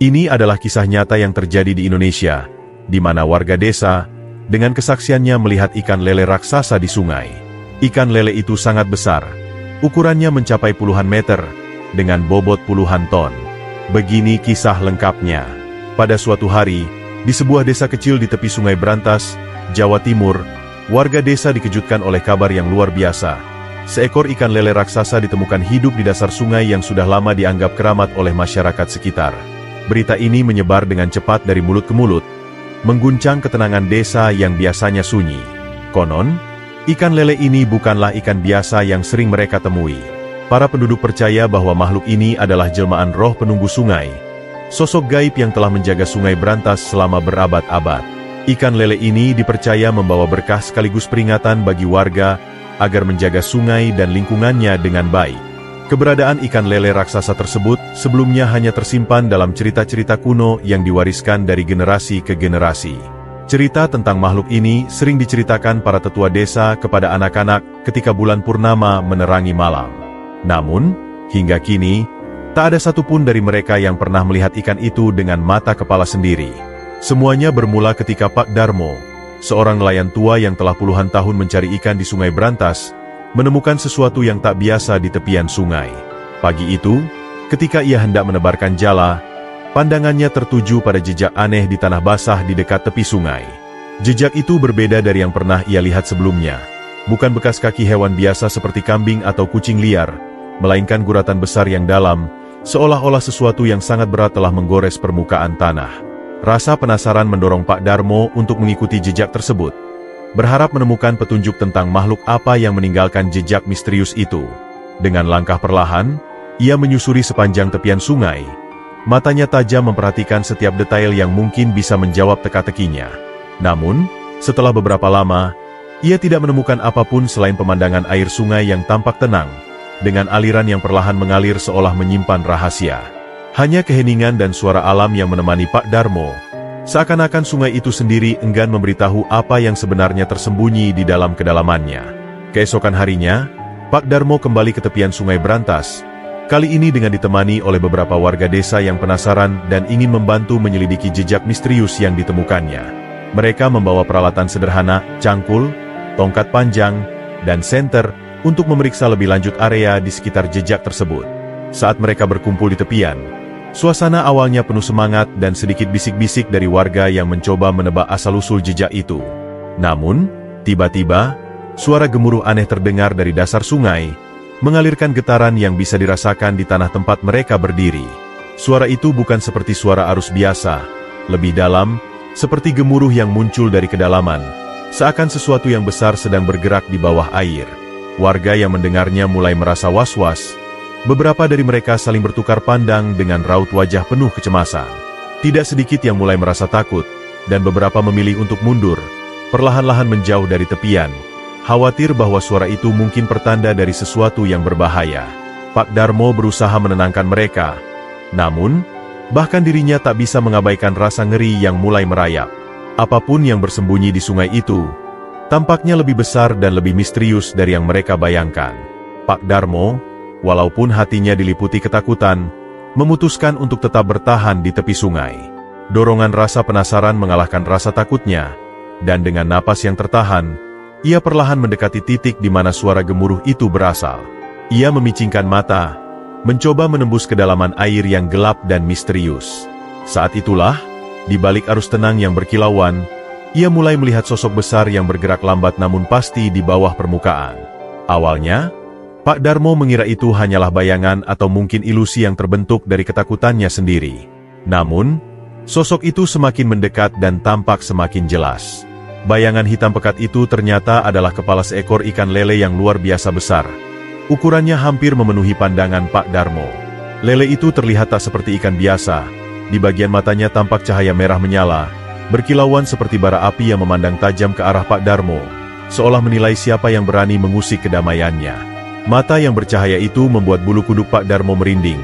Ini adalah kisah nyata yang terjadi di Indonesia, di mana warga desa, dengan kesaksiannya melihat ikan lele raksasa di sungai. Ikan lele itu sangat besar, ukurannya mencapai puluhan meter, dengan bobot puluhan ton. Begini kisah lengkapnya. Pada suatu hari, di sebuah desa kecil di tepi Sungai Brantas, Jawa Timur, warga desa dikejutkan oleh kabar yang luar biasa. Seekor ikan lele raksasa ditemukan hidup di dasar sungai yang sudah lama dianggap keramat oleh masyarakat sekitar. Berita ini menyebar dengan cepat dari mulut ke mulut, mengguncang ketenangan desa yang biasanya sunyi. Konon, ikan lele ini bukanlah ikan biasa yang sering mereka temui. Para penduduk percaya bahwa makhluk ini adalah jelmaan roh penunggu sungai, sosok gaib yang telah menjaga Sungai Brantas selama berabad-abad. Ikan lele ini dipercaya membawa berkah sekaligus peringatan bagi warga agar menjaga sungai dan lingkungannya dengan baik. Keberadaan ikan lele raksasa tersebut sebelumnya hanya tersimpan dalam cerita-cerita kuno yang diwariskan dari generasi ke generasi. Cerita tentang makhluk ini sering diceritakan para tetua desa kepada anak-anak ketika bulan purnama menerangi malam. Namun, hingga kini, tak ada satupun dari mereka yang pernah melihat ikan itu dengan mata kepala sendiri. Semuanya bermula ketika Pak Darmo, seorang nelayan tua yang telah puluhan tahun mencari ikan di Sungai Brantas, menemukan sesuatu yang tak biasa di tepian sungai. Pagi itu, ketika ia hendak menebarkan jala, pandangannya tertuju pada jejak aneh di tanah basah di dekat tepi sungai. Jejak itu berbeda dari yang pernah ia lihat sebelumnya. Bukan bekas kaki hewan biasa seperti kambing atau kucing liar, melainkan guratan besar yang dalam, seolah-olah sesuatu yang sangat berat telah menggores permukaan tanah. Rasa penasaran mendorong Pak Darmo untuk mengikuti jejak tersebut, berharap menemukan petunjuk tentang makhluk apa yang meninggalkan jejak misterius itu. Dengan langkah perlahan, ia menyusuri sepanjang tepian sungai. Matanya tajam memperhatikan setiap detail yang mungkin bisa menjawab teka-tekinya. Namun, setelah beberapa lama, ia tidak menemukan apapun selain pemandangan air sungai yang tampak tenang, dengan aliran yang perlahan mengalir seolah menyimpan rahasia. Hanya keheningan dan suara alam yang menemani Pak Darmo. Seakan-akan sungai itu sendiri enggan memberitahu apa yang sebenarnya tersembunyi di dalam kedalamannya. Keesokan harinya, Pak Darmo kembali ke tepian Sungai Brantas, kali ini dengan ditemani oleh beberapa warga desa yang penasaran dan ingin membantu menyelidiki jejak misterius yang ditemukannya. Mereka membawa peralatan sederhana, cangkul, tongkat panjang, dan senter untuk memeriksa lebih lanjut area di sekitar jejak tersebut. Saat mereka berkumpul di tepian, suasana awalnya penuh semangat dan sedikit bisik-bisik dari warga yang mencoba menebak asal-usul jejak itu. Namun, tiba-tiba, suara gemuruh aneh terdengar dari dasar sungai, mengalirkan getaran yang bisa dirasakan di tanah tempat mereka berdiri. Suara itu bukan seperti suara arus biasa, lebih dalam, seperti gemuruh yang muncul dari kedalaman, seakan sesuatu yang besar sedang bergerak di bawah air. Warga yang mendengarnya mulai merasa was-was. Beberapa dari mereka saling bertukar pandang dengan raut wajah penuh kecemasan. Tidak sedikit yang mulai merasa takut, dan beberapa memilih untuk mundur, perlahan-lahan menjauh dari tepian, khawatir bahwa suara itu mungkin pertanda dari sesuatu yang berbahaya. Pak Darmo berusaha menenangkan mereka. Namun, bahkan dirinya tak bisa mengabaikan rasa ngeri yang mulai merayap. Apapun yang bersembunyi di sungai itu, tampaknya lebih besar dan lebih misterius dari yang mereka bayangkan. Pak Darmo, walaupun hatinya diliputi ketakutan, memutuskan untuk tetap bertahan di tepi sungai. Dorongan rasa penasaran mengalahkan rasa takutnya, dan dengan napas yang tertahan, ia perlahan mendekati titik di mana suara gemuruh itu berasal. Ia memicingkan mata, mencoba menembus kedalaman air yang gelap dan misterius. Saat itulah, di balik arus tenang yang berkilauan, ia mulai melihat sosok besar yang bergerak lambat namun pasti di bawah permukaan. Awalnya, Pak Darmo mengira itu hanyalah bayangan atau mungkin ilusi yang terbentuk dari ketakutannya sendiri. Namun, sosok itu semakin mendekat dan tampak semakin jelas. Bayangan hitam pekat itu ternyata adalah kepala seekor ikan lele yang luar biasa besar. Ukurannya hampir memenuhi pandangan Pak Darmo. Lele itu terlihat tak seperti ikan biasa. Di bagian matanya tampak cahaya merah menyala, berkilauan seperti bara api yang memandang tajam ke arah Pak Darmo, seolah menilai siapa yang berani mengusik kedamaiannya. Mata yang bercahaya itu membuat bulu kuduk Pak Darmo merinding,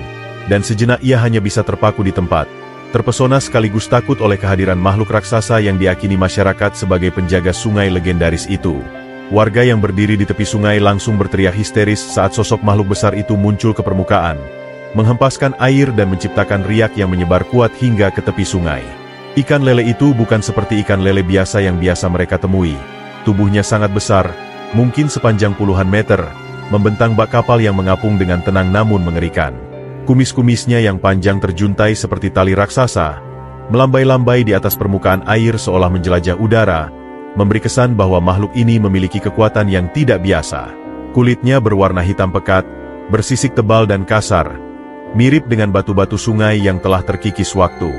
dan sejenak ia hanya bisa terpaku di tempat, terpesona sekaligus takut oleh kehadiran makhluk raksasa yang diyakini masyarakat sebagai penjaga sungai legendaris itu. Warga yang berdiri di tepi sungai langsung berteriak histeris saat sosok makhluk besar itu muncul ke permukaan. menghempaskan air dan menciptakan riak yang menyebar kuat hingga ke tepi sungai. Ikan lele itu bukan seperti ikan lele biasa yang biasa mereka temui. Tubuhnya sangat besar, mungkin sepanjang puluhan meter, membentang bak kapal yang mengapung dengan tenang namun mengerikan. Kumis-kumisnya yang panjang terjuntai seperti tali raksasa, melambai-lambai di atas permukaan air seolah menjelajah udara, memberi kesan bahwa makhluk ini memiliki kekuatan yang tidak biasa. Kulitnya berwarna hitam pekat, bersisik tebal dan kasar, mirip dengan batu-batu sungai yang telah terkikis waktu.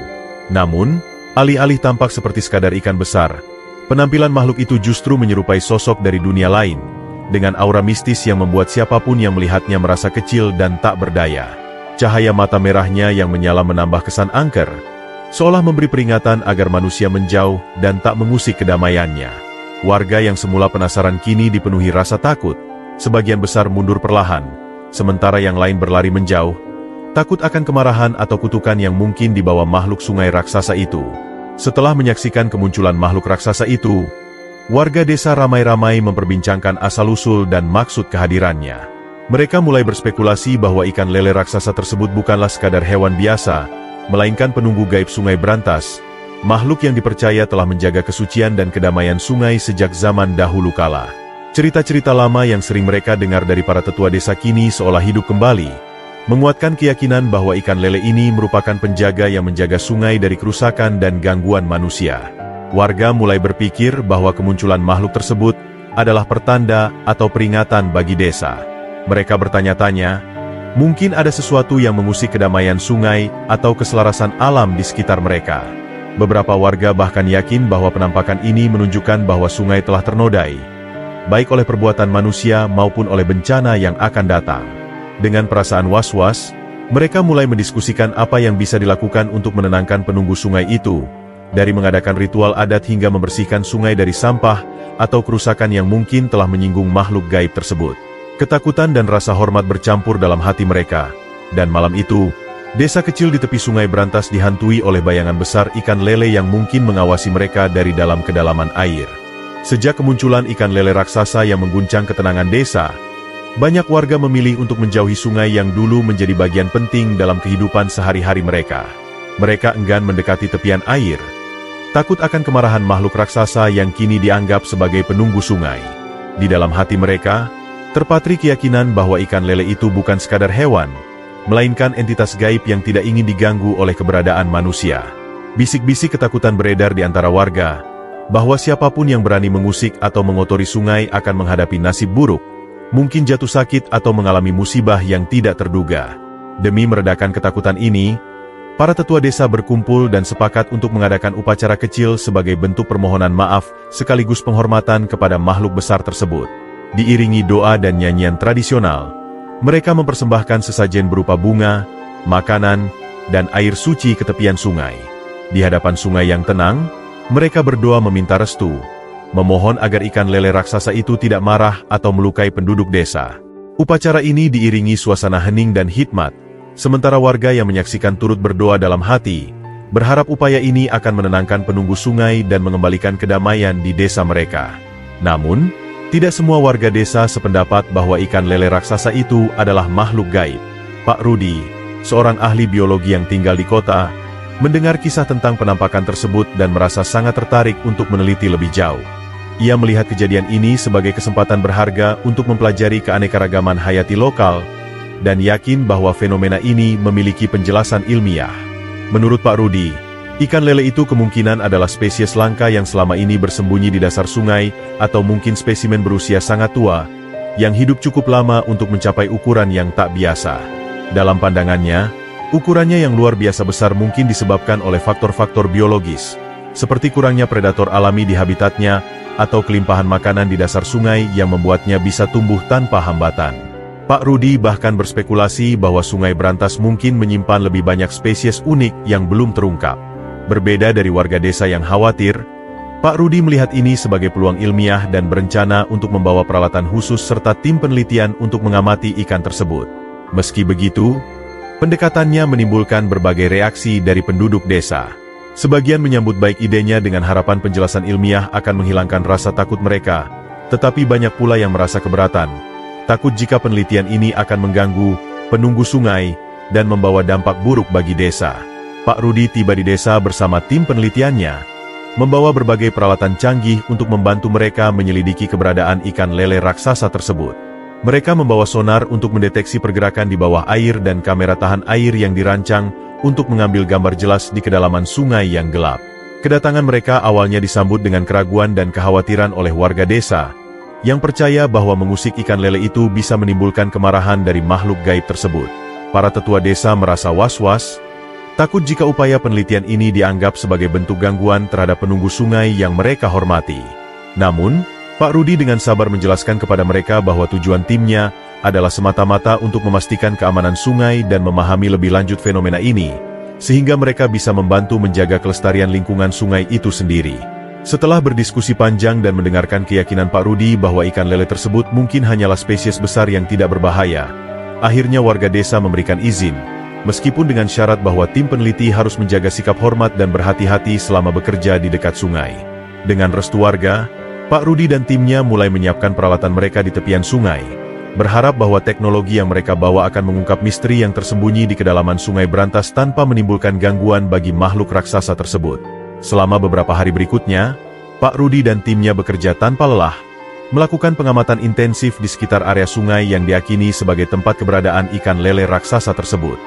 Namun, alih-alih tampak seperti sekadar ikan besar, penampilan makhluk itu justru menyerupai sosok dari dunia lain, dengan aura mistis yang membuat siapapun yang melihatnya merasa kecil dan tak berdaya. Cahaya mata merahnya yang menyala menambah kesan angker, seolah memberi peringatan agar manusia menjauh dan tak mengusik kedamaiannya. Warga yang semula penasaran kini dipenuhi rasa takut, sebagian besar mundur perlahan, sementara yang lain berlari menjauh, takut akan kemarahan atau kutukan yang mungkin dibawa makhluk sungai raksasa itu. Setelah menyaksikan kemunculan makhluk raksasa itu, warga desa ramai-ramai memperbincangkan asal-usul dan maksud kehadirannya. Mereka mulai berspekulasi bahwa ikan lele raksasa tersebut bukanlah sekadar hewan biasa, melainkan penunggu gaib Sungai Brantas, makhluk yang dipercaya telah menjaga kesucian dan kedamaian sungai sejak zaman dahulu kala. Cerita-cerita lama yang sering mereka dengar dari para tetua desa kini seolah hidup kembali, menguatkan keyakinan bahwa ikan lele ini merupakan penjaga yang menjaga sungai dari kerusakan dan gangguan manusia. Warga mulai berpikir bahwa kemunculan makhluk tersebut adalah pertanda atau peringatan bagi desa. Mereka bertanya-tanya, mungkin ada sesuatu yang mengusik kedamaian sungai atau keselarasan alam di sekitar mereka. Beberapa warga bahkan yakin bahwa penampakan ini menunjukkan bahwa sungai telah ternodai, baik oleh perbuatan manusia maupun oleh bencana yang akan datang. Dengan perasaan was-was, mereka mulai mendiskusikan apa yang bisa dilakukan untuk menenangkan penunggu sungai itu, dari mengadakan ritual adat hingga membersihkan sungai dari sampah atau kerusakan yang mungkin telah menyinggung makhluk gaib tersebut. Ketakutan dan rasa hormat bercampur dalam hati mereka, dan malam itu, desa kecil di tepi Sungai Brantas dihantui oleh bayangan besar ikan lele yang mungkin mengawasi mereka dari dalam kedalaman air. Sejak kemunculan ikan lele raksasa yang mengguncang ketenangan desa, banyak warga memilih untuk menjauhi sungai yang dulu menjadi bagian penting dalam kehidupan sehari-hari mereka. Mereka enggan mendekati tepian air, takut akan kemarahan makhluk raksasa yang kini dianggap sebagai penunggu sungai. Di dalam hati mereka, terpatri keyakinan bahwa ikan lele itu bukan sekadar hewan, melainkan entitas gaib yang tidak ingin diganggu oleh keberadaan manusia. Bisik-bisik ketakutan beredar di antara warga, bahwa siapapun yang berani mengusik atau mengotori sungai akan menghadapi nasib buruk, mungkin jatuh sakit atau mengalami musibah yang tidak terduga. Demi meredakan ketakutan ini, para tetua desa berkumpul dan sepakat untuk mengadakan upacara kecil sebagai bentuk permohonan maaf sekaligus penghormatan kepada makhluk besar tersebut. Diiringi doa dan nyanyian tradisional, mereka mempersembahkan sesajen berupa bunga, makanan, dan air suci ke tepian sungai. Di hadapan sungai yang tenang, mereka berdoa meminta restu, memohon agar ikan lele raksasa itu tidak marah atau melukai penduduk desa. Upacara ini diiringi suasana hening dan hikmat, sementara warga yang menyaksikan turut berdoa dalam hati, berharap upaya ini akan menenangkan penunggu sungai dan mengembalikan kedamaian di desa mereka. Namun, tidak semua warga desa sependapat bahwa ikan lele raksasa itu adalah makhluk gaib. Pak Rudi, seorang ahli biologi yang tinggal di kota, mendengar kisah tentang penampakan tersebut dan merasa sangat tertarik untuk meneliti lebih jauh. Ia melihat kejadian ini sebagai kesempatan berharga untuk mempelajari keanekaragaman hayati lokal, dan yakin bahwa fenomena ini memiliki penjelasan ilmiah. Menurut Pak Rudi, ikan lele itu kemungkinan adalah spesies langka yang selama ini bersembunyi di dasar sungai, atau mungkin spesimen berusia sangat tua, yang hidup cukup lama untuk mencapai ukuran yang tak biasa. Dalam pandangannya, ukurannya yang luar biasa besar mungkin disebabkan oleh faktor-faktor biologis, seperti kurangnya predator alami di habitatnya, atau kelimpahan makanan di dasar sungai yang membuatnya bisa tumbuh tanpa hambatan. Pak Rudi bahkan berspekulasi bahwa Sungai Brantas mungkin menyimpan lebih banyak spesies unik yang belum terungkap. Berbeda dari warga desa yang khawatir, Pak Rudi melihat ini sebagai peluang ilmiah dan berencana untuk membawa peralatan khusus serta tim penelitian untuk mengamati ikan tersebut. Meski begitu, pendekatannya menimbulkan berbagai reaksi dari penduduk desa. Sebagian menyambut baik idenya dengan harapan penjelasan ilmiah akan menghilangkan rasa takut mereka, tetapi banyak pula yang merasa keberatan, takut jika penelitian ini akan mengganggu penunggu sungai dan membawa dampak buruk bagi desa. Pak Rudi tiba di desa bersama tim penelitiannya, membawa berbagai peralatan canggih untuk membantu mereka menyelidiki keberadaan ikan lele raksasa tersebut. Mereka membawa sonar untuk mendeteksi pergerakan di bawah air dan kamera tahan air yang dirancang untuk mengambil gambar jelas di kedalaman sungai yang gelap. Kedatangan mereka awalnya disambut dengan keraguan dan kekhawatiran oleh warga desa, yang percaya bahwa mengusik ikan lele itu bisa menimbulkan kemarahan dari makhluk gaib tersebut. Para tetua desa merasa was-was, takut jika upaya penelitian ini dianggap sebagai bentuk gangguan terhadap penunggu sungai yang mereka hormati. Namun, Pak Rudi dengan sabar menjelaskan kepada mereka bahwa tujuan timnya adalah semata-mata untuk memastikan keamanan sungai dan memahami lebih lanjut fenomena ini, sehingga mereka bisa membantu menjaga kelestarian lingkungan sungai itu sendiri. Setelah berdiskusi panjang dan mendengarkan keyakinan Pak Rudi bahwa ikan lele tersebut mungkin hanyalah spesies besar yang tidak berbahaya, akhirnya warga desa memberikan izin, meskipun dengan syarat bahwa tim peneliti harus menjaga sikap hormat dan berhati-hati selama bekerja di dekat sungai. Dengan restu warga, Pak Rudi dan timnya mulai menyiapkan peralatan mereka di tepian sungai, berharap bahwa teknologi yang mereka bawa akan mengungkap misteri yang tersembunyi di kedalaman sungai berantas tanpa menimbulkan gangguan bagi makhluk raksasa tersebut. Selama beberapa hari berikutnya, Pak Rudi dan timnya bekerja tanpa lelah, melakukan pengamatan intensif di sekitar area sungai yang diyakini sebagai tempat keberadaan ikan lele raksasa tersebut.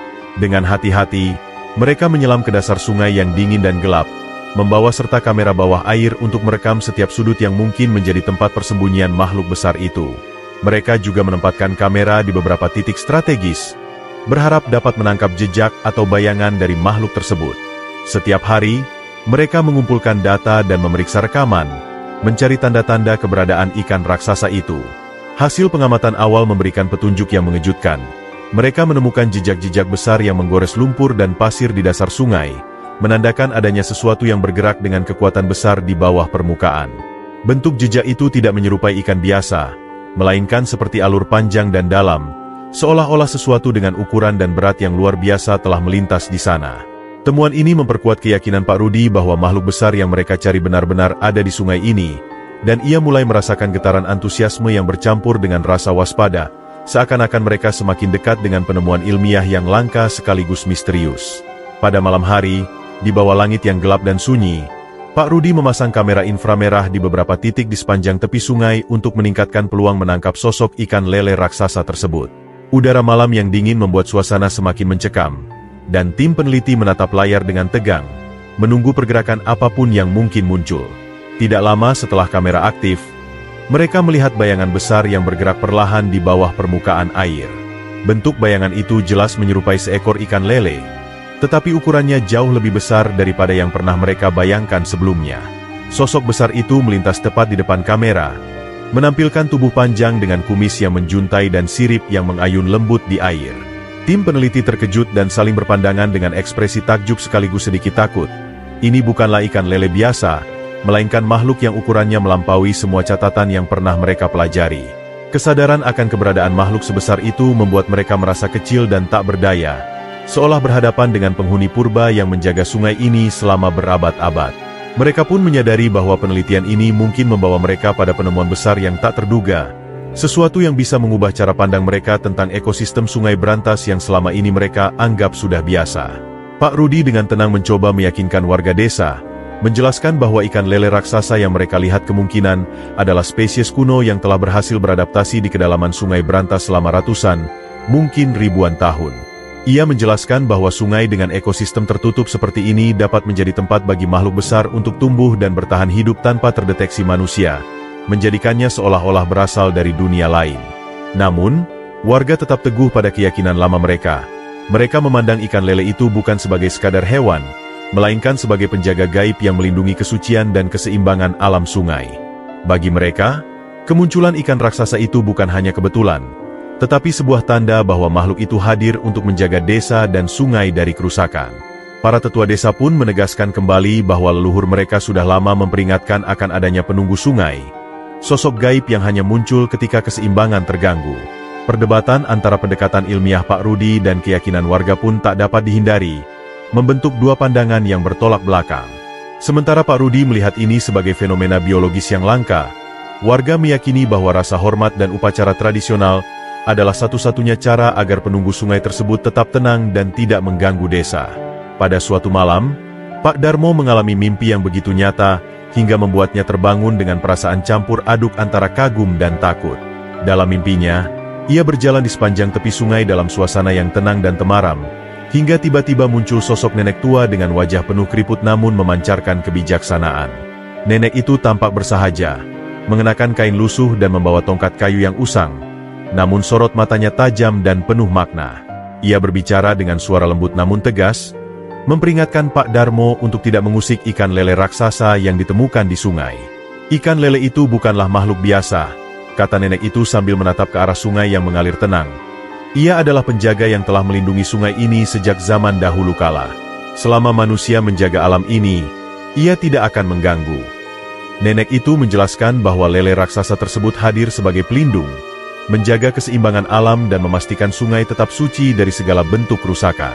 Dengan hati-hati, mereka menyelam ke dasar sungai yang dingin dan gelap, membawa serta kamera bawah air untuk merekam setiap sudut yang mungkin menjadi tempat persembunyian makhluk besar itu. Mereka juga menempatkan kamera di beberapa titik strategis, berharap dapat menangkap jejak atau bayangan dari makhluk tersebut. Setiap hari, mereka mengumpulkan data dan memeriksa rekaman, mencari tanda-tanda keberadaan ikan raksasa itu. Hasil pengamatan awal memberikan petunjuk yang mengejutkan. Mereka menemukan jejak-jejak besar yang menggores lumpur dan pasir di dasar sungai, menandakan adanya sesuatu yang bergerak dengan kekuatan besar di bawah permukaan. Bentuk jejak itu tidak menyerupai ikan biasa, melainkan seperti alur panjang dan dalam, seolah-olah sesuatu dengan ukuran dan berat yang luar biasa telah melintas di sana. Temuan ini memperkuat keyakinan Pak Rudi bahwa makhluk besar yang mereka cari benar-benar ada di sungai ini, dan ia mulai merasakan getaran antusiasme yang bercampur dengan rasa waspada, seakan-akan mereka semakin dekat dengan penemuan ilmiah yang langka sekaligus misterius. Pada malam hari, di bawah langit yang gelap dan sunyi, Pak Rudi memasang kamera inframerah di beberapa titik di sepanjang tepi sungai untuk meningkatkan peluang menangkap sosok ikan lele raksasa tersebut. Udara malam yang dingin membuat suasana semakin mencekam, dan tim peneliti menatap layar dengan tegang, menunggu pergerakan apapun yang mungkin muncul. Tidak lama setelah kamera aktif, mereka melihat bayangan besar yang bergerak perlahan di bawah permukaan air. Bentuk bayangan itu jelas menyerupai seekor ikan lele, tetapi ukurannya jauh lebih besar daripada yang pernah mereka bayangkan sebelumnya. Sosok besar itu melintas tepat di depan kamera, menampilkan tubuh panjang dengan kumis yang menjuntai dan sirip yang mengayun lembut di air. Tim peneliti terkejut dan saling berpandangan dengan ekspresi takjub sekaligus sedikit takut. Ini bukanlah ikan lele biasa, melainkan makhluk yang ukurannya melampaui semua catatan yang pernah mereka pelajari. Kesadaran akan keberadaan makhluk sebesar itu membuat mereka merasa kecil dan tak berdaya, seolah berhadapan dengan penghuni purba yang menjaga sungai ini selama berabad-abad. Mereka pun menyadari bahwa penelitian ini mungkin membawa mereka pada penemuan besar yang tak terduga, sesuatu yang bisa mengubah cara pandang mereka tentang ekosistem sungai berantas yang selama ini mereka anggap sudah biasa. Pak Rudi dengan tenang mencoba meyakinkan warga desa, menjelaskan bahwa ikan lele raksasa yang mereka lihat kemungkinan adalah spesies kuno yang telah berhasil beradaptasi di kedalaman sungai berantas selama ratusan, mungkin ribuan tahun. Ia menjelaskan bahwa sungai dengan ekosistem tertutup seperti ini dapat menjadi tempat bagi makhluk besar untuk tumbuh dan bertahan hidup tanpa terdeteksi manusia, menjadikannya seolah-olah berasal dari dunia lain. Namun, warga tetap teguh pada keyakinan lama mereka. Mereka memandang ikan lele itu bukan sebagai sekadar hewan, melainkan sebagai penjaga gaib yang melindungi kesucian dan keseimbangan alam sungai. Bagi mereka, kemunculan ikan raksasa itu bukan hanya kebetulan, tetapi sebuah tanda bahwa makhluk itu hadir untuk menjaga desa dan sungai dari kerusakan. Para tetua desa pun menegaskan kembali bahwa leluhur mereka sudah lama memperingatkan akan adanya penunggu sungai, sosok gaib yang hanya muncul ketika keseimbangan terganggu. Perdebatan antara pendekatan ilmiah Pak Rudi dan keyakinan warga pun tak dapat dihindari, membentuk dua pandangan yang bertolak belakang. Sementara Pak Rudi melihat ini sebagai fenomena biologis yang langka, warga meyakini bahwa rasa hormat dan upacara tradisional adalah satu-satunya cara agar penunggu sungai tersebut tetap tenang dan tidak mengganggu desa. Pada suatu malam, Pak Darmo mengalami mimpi yang begitu nyata, hingga membuatnya terbangun dengan perasaan campur aduk antara kagum dan takut. Dalam mimpinya, ia berjalan di sepanjang tepi sungai dalam suasana yang tenang dan temaram, hingga tiba-tiba muncul sosok nenek tua dengan wajah penuh keriput namun memancarkan kebijaksanaan. Nenek itu tampak bersahaja, mengenakan kain lusuh dan membawa tongkat kayu yang usang, namun sorot matanya tajam dan penuh makna. Ia berbicara dengan suara lembut namun tegas, memperingatkan Pak Darmo untuk tidak mengusik ikan lele raksasa yang ditemukan di sungai. Ikan lele itu bukanlah makhluk biasa, kata nenek itu sambil menatap ke arah sungai yang mengalir tenang. Ia adalah penjaga yang telah melindungi sungai ini sejak zaman dahulu kala. Selama manusia menjaga alam ini, ia tidak akan mengganggu. Nenek itu menjelaskan bahwa lele raksasa tersebut hadir sebagai pelindung, menjaga keseimbangan alam dan memastikan sungai tetap suci dari segala bentuk kerusakan.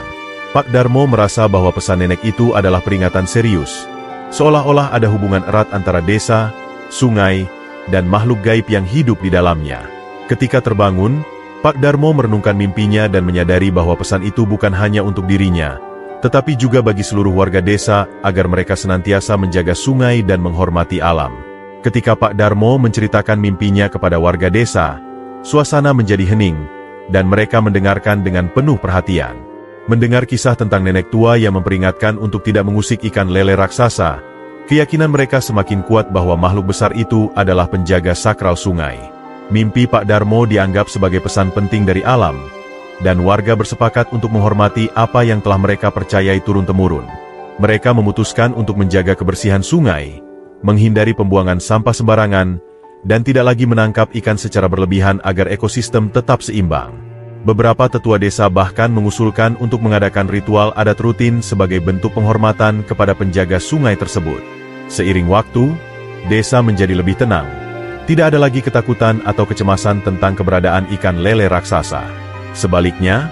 Pak Darmo merasa bahwa pesan nenek itu adalah peringatan serius, seolah-olah ada hubungan erat antara desa, sungai, dan makhluk gaib yang hidup di dalamnya. Ketika terbangun, Pak Darmo merenungkan mimpinya dan menyadari bahwa pesan itu bukan hanya untuk dirinya, tetapi juga bagi seluruh warga desa agar mereka senantiasa menjaga sungai dan menghormati alam. Ketika Pak Darmo menceritakan mimpinya kepada warga desa, suasana menjadi hening, dan mereka mendengarkan dengan penuh perhatian. Mendengar kisah tentang nenek tua yang memperingatkan untuk tidak mengusik ikan lele raksasa, keyakinan mereka semakin kuat bahwa makhluk besar itu adalah penjaga sakral sungai. Mimpi Pak Darmo dianggap sebagai pesan penting dari alam, dan warga bersepakat untuk menghormati apa yang telah mereka percayai turun-temurun. Mereka memutuskan untuk menjaga kebersihan sungai, menghindari pembuangan sampah sembarangan, dan tidak lagi menangkap ikan secara berlebihan agar ekosistem tetap seimbang. Beberapa tetua desa bahkan mengusulkan untuk mengadakan ritual adat rutin sebagai bentuk penghormatan kepada penjaga sungai tersebut. Seiring waktu, desa menjadi lebih tenang. Tidak ada lagi ketakutan atau kecemasan tentang keberadaan ikan lele raksasa. Sebaliknya,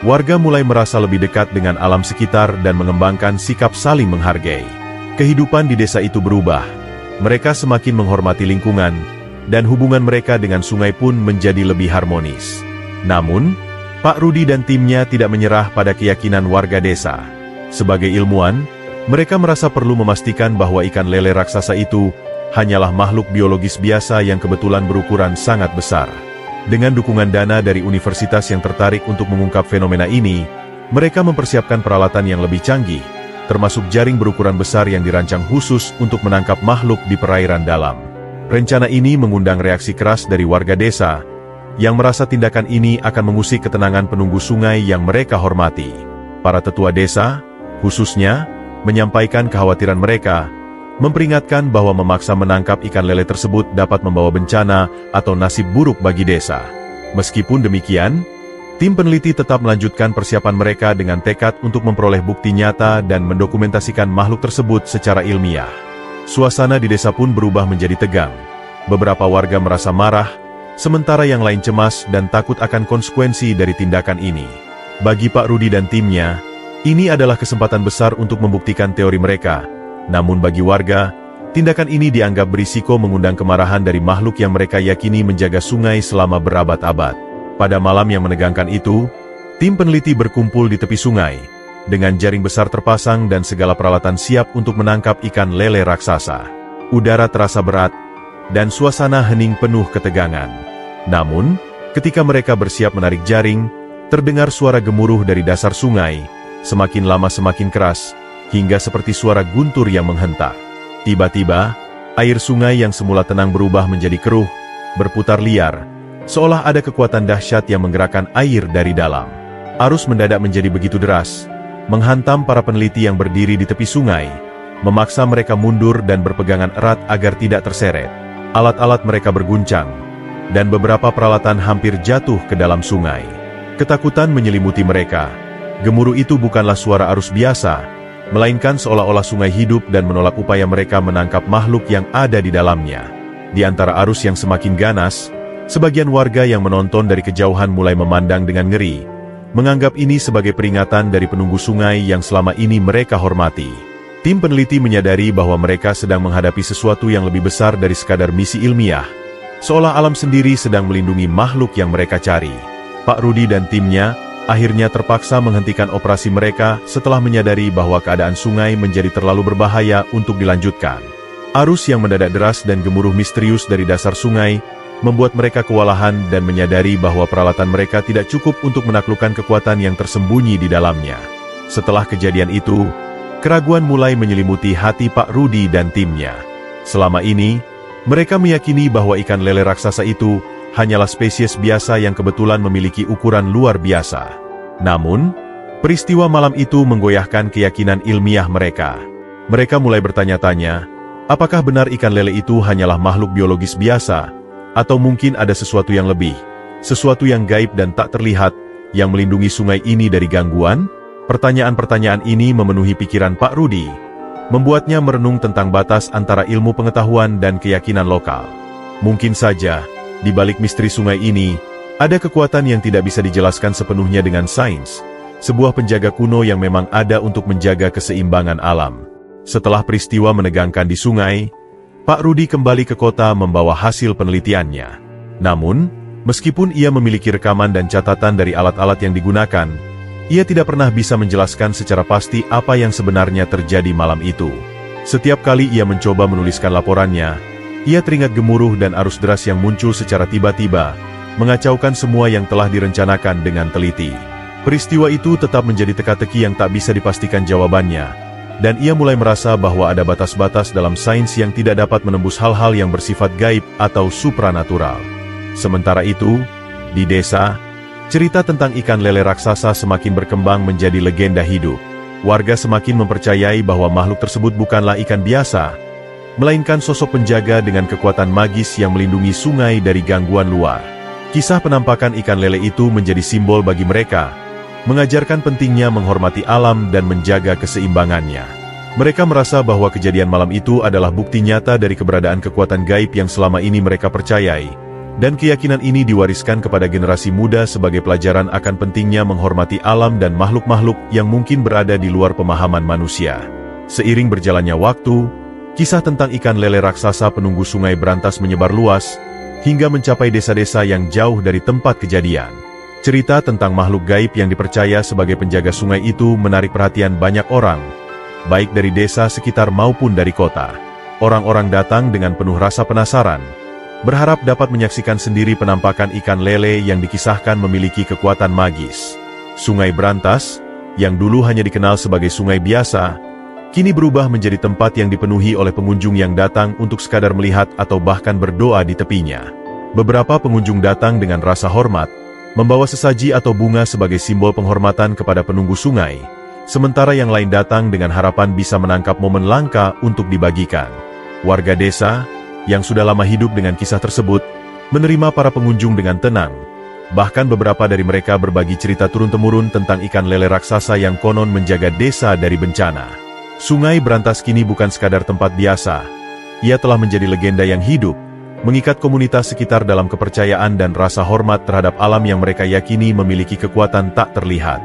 warga mulai merasa lebih dekat dengan alam sekitar dan mengembangkan sikap saling menghargai. Kehidupan di desa itu berubah. Mereka semakin menghormati lingkungan, dan hubungan mereka dengan sungai pun menjadi lebih harmonis. Namun, Pak Rudi dan timnya tidak menyerah pada keyakinan warga desa. Sebagai ilmuwan, mereka merasa perlu memastikan bahwa ikan lele raksasa itu hanyalah makhluk biologis biasa yang kebetulan berukuran sangat besar. Dengan dukungan dana dari universitas yang tertarik untuk mengungkap fenomena ini, mereka mempersiapkan peralatan yang lebih canggih, termasuk jaring berukuran besar yang dirancang khusus untuk menangkap makhluk di perairan dalam. Rencana ini mengundang reaksi keras dari warga desa, yang merasa tindakan ini akan mengusik ketenangan penunggu sungai yang mereka hormati. Para tetua desa, khususnya, menyampaikan kekhawatiran mereka, memperingatkan bahwa memaksa menangkap ikan lele tersebut dapat membawa bencana atau nasib buruk bagi desa. Meskipun demikian, tim peneliti tetap melanjutkan persiapan mereka dengan tekad untuk memperoleh bukti nyata dan mendokumentasikan makhluk tersebut secara ilmiah. Suasana di desa pun berubah menjadi tegang. Beberapa warga merasa marah, sementara yang lain cemas dan takut akan konsekuensi dari tindakan ini. Bagi Pak Rudi dan timnya, ini adalah kesempatan besar untuk membuktikan teori mereka. Namun bagi warga, tindakan ini dianggap berisiko mengundang kemarahan dari makhluk yang mereka yakini menjaga sungai selama berabad-abad. Pada malam yang menegangkan itu, tim peneliti berkumpul di tepi sungai, dengan jaring besar terpasang dan segala peralatan siap untuk menangkap ikan lele raksasa. Udara terasa berat, dan suasana hening penuh ketegangan. Namun, ketika mereka bersiap menarik jaring, terdengar suara gemuruh dari dasar sungai, semakin lama semakin keras, hingga seperti suara guntur yang menghentak. Tiba-tiba, air sungai yang semula tenang berubah menjadi keruh, berputar liar, seolah ada kekuatan dahsyat yang menggerakkan air dari dalam. Arus mendadak menjadi begitu deras, menghantam para peneliti yang berdiri di tepi sungai, memaksa mereka mundur dan berpegangan erat agar tidak terseret. Alat-alat mereka berguncang, dan beberapa peralatan hampir jatuh ke dalam sungai. Ketakutan menyelimuti mereka. Gemuruh itu bukanlah suara arus biasa, melainkan seolah-olah sungai hidup dan menolak upaya mereka menangkap makhluk yang ada di dalamnya. Di antara arus yang semakin ganas, sebagian warga yang menonton dari kejauhan mulai memandang dengan ngeri, menganggap ini sebagai peringatan dari penunggu sungai yang selama ini mereka hormati. Tim peneliti menyadari bahwa mereka sedang menghadapi sesuatu yang lebih besar dari sekadar misi ilmiah, seolah alam sendiri sedang melindungi makhluk yang mereka cari. Pak Rudi dan timnya akhirnya terpaksa menghentikan operasi mereka setelah menyadari bahwa keadaan sungai menjadi terlalu berbahaya untuk dilanjutkan. Arus yang mendadak deras dan gemuruh misterius dari dasar sungai membuat mereka kewalahan dan menyadari bahwa peralatan mereka tidak cukup untuk menaklukkan kekuatan yang tersembunyi di dalamnya. Setelah kejadian itu, keraguan mulai menyelimuti hati Pak Rudi dan timnya. Selama ini, mereka meyakini bahwa ikan lele raksasa itu hanyalah spesies biasa yang kebetulan memiliki ukuran luar biasa. Namun, peristiwa malam itu menggoyahkan keyakinan ilmiah mereka. Mereka mulai bertanya-tanya, apakah benar ikan lele itu hanyalah makhluk biologis biasa, atau mungkin ada sesuatu yang lebih, sesuatu yang gaib dan tak terlihat, yang melindungi sungai ini dari gangguan? Pertanyaan-pertanyaan ini memenuhi pikiran Pak Rudi, membuatnya merenung tentang batas antara ilmu pengetahuan dan keyakinan lokal. Mungkin saja, di balik misteri sungai ini, ada kekuatan yang tidak bisa dijelaskan sepenuhnya dengan sains, sebuah penjaga kuno yang memang ada untuk menjaga keseimbangan alam. Setelah peristiwa menegangkan di sungai, Pak Rudi kembali ke kota membawa hasil penelitiannya. Namun, meskipun ia memiliki rekaman dan catatan dari alat-alat yang digunakan, ia tidak pernah bisa menjelaskan secara pasti apa yang sebenarnya terjadi malam itu. Setiap kali ia mencoba menuliskan laporannya, ia teringat gemuruh dan arus deras yang muncul secara tiba-tiba, mengacaukan semua yang telah direncanakan dengan teliti. Peristiwa itu tetap menjadi teka-teki yang tak bisa dipastikan jawabannya, dan ia mulai merasa bahwa ada batas-batas dalam sains yang tidak dapat menembus hal-hal yang bersifat gaib atau supranatural. Sementara itu, di desa, cerita tentang ikan lele raksasa semakin berkembang menjadi legenda hidup. Warga semakin mempercayai bahwa makhluk tersebut bukanlah ikan biasa, melainkan sosok penjaga dengan kekuatan magis yang melindungi sungai dari gangguan luar. Kisah penampakan ikan lele itu menjadi simbol bagi mereka, mengajarkan pentingnya menghormati alam dan menjaga keseimbangannya. Mereka merasa bahwa kejadian malam itu adalah bukti nyata dari keberadaan kekuatan gaib yang selama ini mereka percayai, dan keyakinan ini diwariskan kepada generasi muda sebagai pelajaran akan pentingnya menghormati alam dan makhluk-makhluk yang mungkin berada di luar pemahaman manusia. Seiring berjalannya waktu, kisah tentang ikan lele raksasa penunggu sungai berantas menyebar luas, hingga mencapai desa-desa yang jauh dari tempat kejadian. Cerita tentang makhluk gaib yang dipercaya sebagai penjaga sungai itu menarik perhatian banyak orang, baik dari desa sekitar maupun dari kota. Orang-orang datang dengan penuh rasa penasaran, berharap dapat menyaksikan sendiri penampakan ikan lele yang dikisahkan memiliki kekuatan magis. Sungai Berantas, yang dulu hanya dikenal sebagai sungai biasa, kini berubah menjadi tempat yang dipenuhi oleh pengunjung yang datang untuk sekadar melihat atau bahkan berdoa di tepinya. Beberapa pengunjung datang dengan rasa hormat, membawa sesaji atau bunga sebagai simbol penghormatan kepada penunggu sungai, sementara yang lain datang dengan harapan bisa menangkap momen langka untuk dibagikan. Warga desa, yang sudah lama hidup dengan kisah tersebut, menerima para pengunjung dengan tenang. Bahkan beberapa dari mereka berbagi cerita turun-temurun tentang ikan lele raksasa yang konon menjaga desa dari bencana. Sungai Berantas kini bukan sekadar tempat biasa. Ia telah menjadi legenda yang hidup, mengikat komunitas sekitar dalam kepercayaan dan rasa hormat terhadap alam yang mereka yakini memiliki kekuatan tak terlihat.